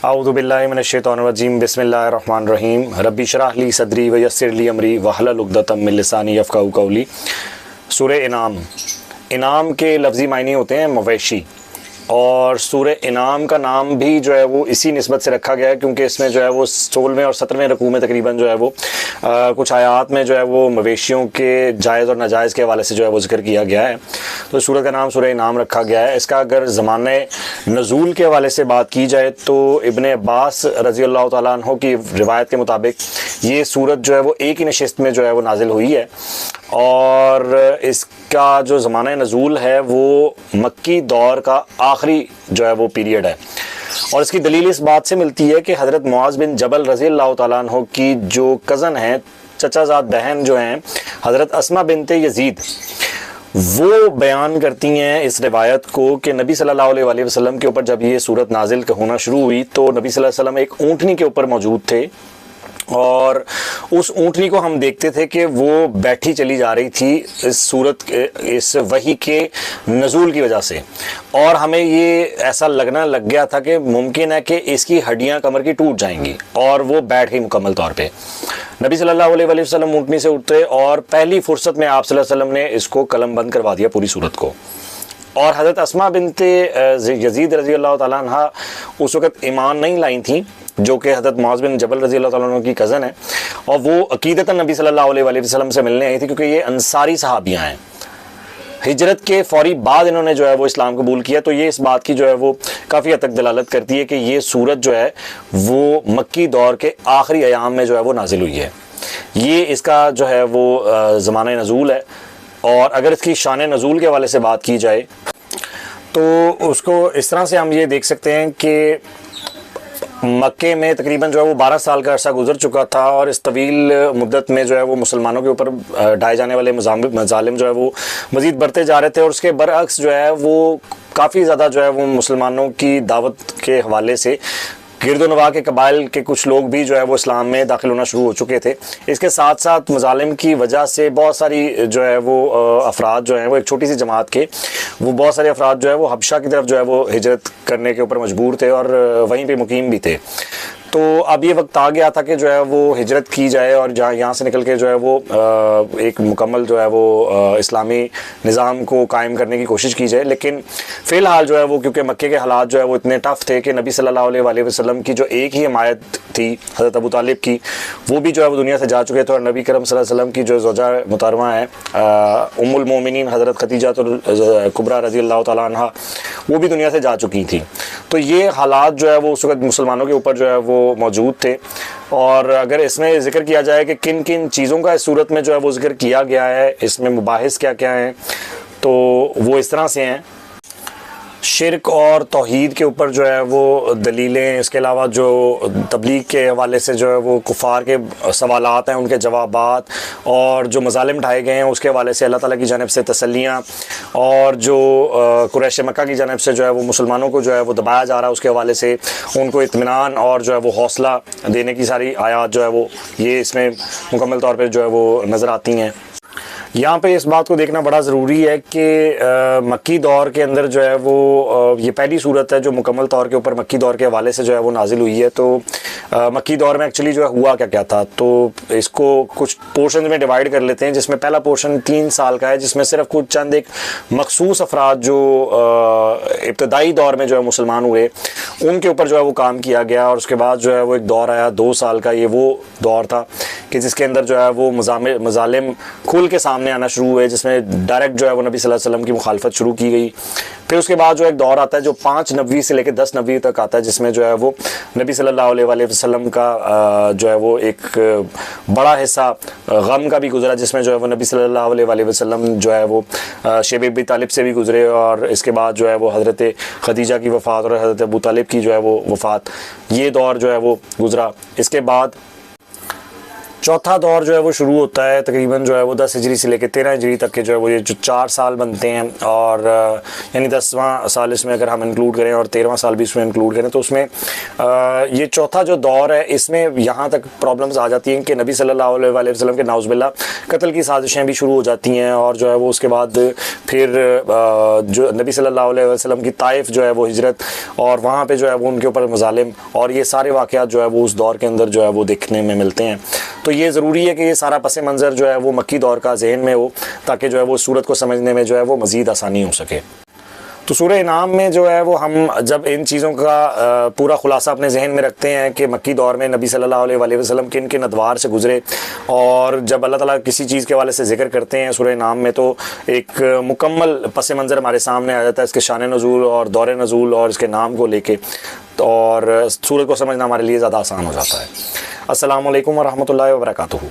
औज़ु बिल्लाहि मिनश्शैतानिर्रजीम बिस्मिल्लाहिर्रहमानिर्रहीम रब्बी इश्रह ली सदरी व यस्सिर ली अमरी वहलुल उक़दतम मिन लिसानी यफ़क़हू क़ौली। सूरह इनाम। इनाम के लफ्ज़ी मायने होते हैं मवेशी, और सूरह इनाम का नाम भी जो है वो इसी निस्बत से रखा गया है क्योंकि इसमें जो है वो 16वें और 17वें रकू में तकरीबन जो है वो कुछ आयात में जो है वो मवेशियों के जायज़ और नाजायज़ के हवाले से जो है वो ज़िक्र किया गया है। तो सूरत का नाम सूरह इनाम रखा गया है। इसका अगर ज़माने नज़ूल के हवाले से बात की जाए तो इब्ने अब्बास रज़ी अल्लाह तआला अन्हु की रिवायत के मुताबिक ये सूरत जो है वो एक ही नशिस्त में जो है वो नाजिल हुई है, और इसका जो ज़माना नज़ूल है वो मक्की दौर का आखिरी जो है वो पीरियड है। और इसकी दलील इस बात से मिलती है कि हज़रत मुआज़ बिन जबल रज़ी अल्लाह तआला अन्हु की जो कज़न हैं, चचाज़ाद बहन जो हैं हज़रत अस्मा बिनते यज़ीद, वो बयान करती हैं इस रिवायत को कि नबी सल्लल्लाहु अलैहि वसल्लम के ऊपर जब ये सूरत नाजिल होना शुरू हुई तो नबी सल्लल्लाहु अलैहि वसल्लम एक ऊँटनी के ऊपर मौजूद थे, और उस ऊँटनी को हम देखते थे कि वो बैठी चली जा रही थी इस सूरत के, इस वही के नज़ूल की वजह से, और हमें ये ऐसा लगना लग गया था कि मुमकिन है कि इसकी हड्डियां कमर की टूट जाएंगी, और वो बैठ गई मुकम्मल तौर पे। नबी सल्लल्लाहु अलैहि वसल्लम ऊँटनी से उतरे और पहली फुर्सत में आप सल्लल्लाहु अलैहि वसल्लम ने इसको कलम बंद करवा दिया पूरी सूरत को। और हज़रत अस्मा बिनते यज़ीद रज़ी अल्लाह तआला अन्हा उस वक़्त ईमान नहीं लाई थी, जो कि हज़रत मुआज़ बिन जबल रज़ी अल्लाह तआला अन्हु की कज़न है, और वो अक़ीदतन नबी सल्लल्लाहु अलैहि वसल्लम से मिलने आई थी क्योंकि ये अंसारी सहाबियाँ हैं। हिजरत के फ़ौरी बाद इन्होंने जो है वो इस्लाम कबूल किया। तो ये इस बात की जो है वो काफ़ी हद तक दलालत करती है कि ये सूरत जो है वो मक्की दौर के आखिरी अयाम में जो है वो नाजिल हुई है। ये इसका जो है वो ज़माना नज़ूल है। और अगर इसकी शान नज़ूल के हवाले से बात की जाए तो उसको इस तरह से हम ये देख सकते हैं कि मक्के में तकरीबन जो है वो 12 साल का अरसा गुजर चुका था, और इस तवील मुद्दत में जो है वो मुसलमानों के ऊपर ढाए जाने वाले मज़ालिम जो है वो मज़ीद बढ़ते जा रहे थे, और उसके बरअक्स जो है वो काफ़ी ज़्यादा जो है वो मुसलमानों की दावत के हवाले से गिरदोनवा के कबाइल के कुछ लोग भी जो है वो इस्लाम में दाखिल होना शुरू हो चुके थे। इसके साथ साथ मज़ालिम की वजह से बहुत सारी जो है वो अफराद जो हैं वो एक छोटी सी जमात के वो बहुत सारे अफराद जो है वो हबशा की तरफ जो है वो हिजरत करने के ऊपर मजबूर थे और वहीं पे मुकीम भी थे। तो अब ये वक्त आ गया था कि जो है वो हिजरत की जाए और जहाँ यहाँ से निकल के जो है वो एक मुकम्मल जो है वो इस्लामी निज़ाम को कायम करने की कोशिश की जाए। लेकिन फ़िलहाल जो है वो क्योंकि मक्के के हालात जो है वो इतने टफ़ थे कि नबी सल्लल्लाहु अलैहि वसल्लम की जो एक ही हिमायत थी हज़रत अबू तालिब की, वो भी जो है वो दुनिया से जा चुके थे, और नबी करम सल्लल्लाहु अलैहि वसल्लम की जो ज़ौजा मुहतरमा है उम्मुल मोमिनीन हज़रत खदीजा कुबरा रज़ी अल्लाह तआला अन्हा, वो भी दुनिया से जा चुकी थी। तो ये हालात जो है वो उस वक़्त मुसलमानों के ऊपर जो है वो मौजूद थे। और अगर इसमें ज़िक्र किया जाए कि किन किन चीज़ों का इस सूरत में जो है वो ज़िक्र किया गया है, इसमें मुबाहिस क्या क्या हैं, तो वो इस तरह से हैं। शिरक और तौहीद के ऊपर जो है वो दलीलें, इसके अलावा जो तबलीग के हवाले से जो है वो कुफ़ार के सवालात हैं उनके जवाबात, और जो मज़ालिम ढाए गए हैं उसके हवाले से अल्लाह ताला की जानिब से तसल्लियाँ, और जो कुरैश मक्का की जानिब से जो है वो मुसलमानों को जो है वो दबाया जा रहा है उसके हवाले से उनको इत्मीनान और जो है वो हौसला देने की सारी आयात जो है वो ये इसमें मुकम्मल तौर पर जो है वो नज़र आती हैं। यहाँ पे इस बात को देखना बड़ा ज़रूरी है कि मक्की दौर के अंदर जो है वो ये पहली सूरत है जो मुकम्मल तौर के ऊपर मक्की दौर के हवाले से जो है वो नाजिल हुई है। तो मक्की दौर में एक्चुअली जो है हुआ क्या क्या था, तो इसको कुछ पोर्शन में डिवाइड कर लेते हैं, जिसमें पहला पोर्शन 3 साल का है, जिसमें सिर्फ कुछ चंद एक मखसूस अफराद जो इब्तदाई दौर में जो है मुसलमान हुए उनके ऊपर जो है वो काम किया गया। और उसके बाद जो है वो एक दौर आया 2 साल का, ये वो दौर था कि जिसके अंदर जो है वो मज़ालिम खुल के सामने आना शुरू हुए, जिसमें डायरेक्ट जो है वो नबी सल्लल्लाहु अलैहि वसल्लम की मुखालफत शुरू की गई। फिर उसके बाद जो एक दौर आता है जो 5 नबवी से लेकर 10 नबवी तक आता है, जिसमें जो है वो नबी सल्लल्लाहु अलैहि वसल्लम का जो है वो एक बड़ा हिस्सा गम का भी गुजरा, जिसमें जो है वो नबी सल्लल्लाहु अलैहि वसल्लम जो है वो शेब अबी तालिब से भी गुजरे, और इसके बाद जो है वो हज़रत खदीजा की वफ़ात और हज़रत अबू तालिब की जो है वो वफ़ात, ये दौर जो है वो गुजरा। इसके बाद चौथा दौर जो है वो शुरू होता है तकरीबन जो है वो 10 हिजरी से लेकर 13 हिजरी तक के जो है वो ये जो 4 साल बनते हैं, और यानी 10वां साल इसमें अगर हम इंक्लूड करें और 13वां साल भी इसमें इंक्लूड करें तो उसमें ये चौथा जो दौर है इसमें यहाँ तक प्रॉब्लम्स आ जाती हैं कि नबी सल्लल्लाहु अलैहि वसल्लम के नाउज़ुबिल्लाह कत्ल की साजिशें भी शुरू हो जाती हैं, और जो है वो उसके बाद फिर जो नबी सल्लल्लाहु अलैहि वसल्लम की ताइफ जो है वो हिजरत, और वहाँ पे जो है वो उनके ऊपर मज़ालिम, और ये सारे वाक़यात जो है वो उस दौर के अंदर जो है वो देखने में मिलते हैं। तो ये ज़रूरी है कि ये सारा पस मंज़र जो है वो मक्की दौर का जहन में हो, ताकि जो है वो सूरत को समझने में जो है वो मज़ीद आसानी हो सके। तो सूरह इनाम में जो है वो हम जब इन चीज़ों का पूरा ख़ुलासा अपने जहन में रखते हैं कि मक्की दौर में नबी सल्लल्लाहु अलैहि वसल्लम किन किन अदवार से गुज़रे, और जब अल्लाह ताला किसी चीज़ के हवाले से ज़िक्र करते हैं सूरह इनाम में, तो एक मुकम्मल पस मंज़र हमारे सामने आ जाता है इसके शान नज़ूल और दौर नज़ूल और इसके नाम को लेके, और सूरत को समझना हमारे लिए ज़्यादा आसान हो जाता है। अस्सलामु अलैकुम व रहमतुल्लाहि व बरकातुहू।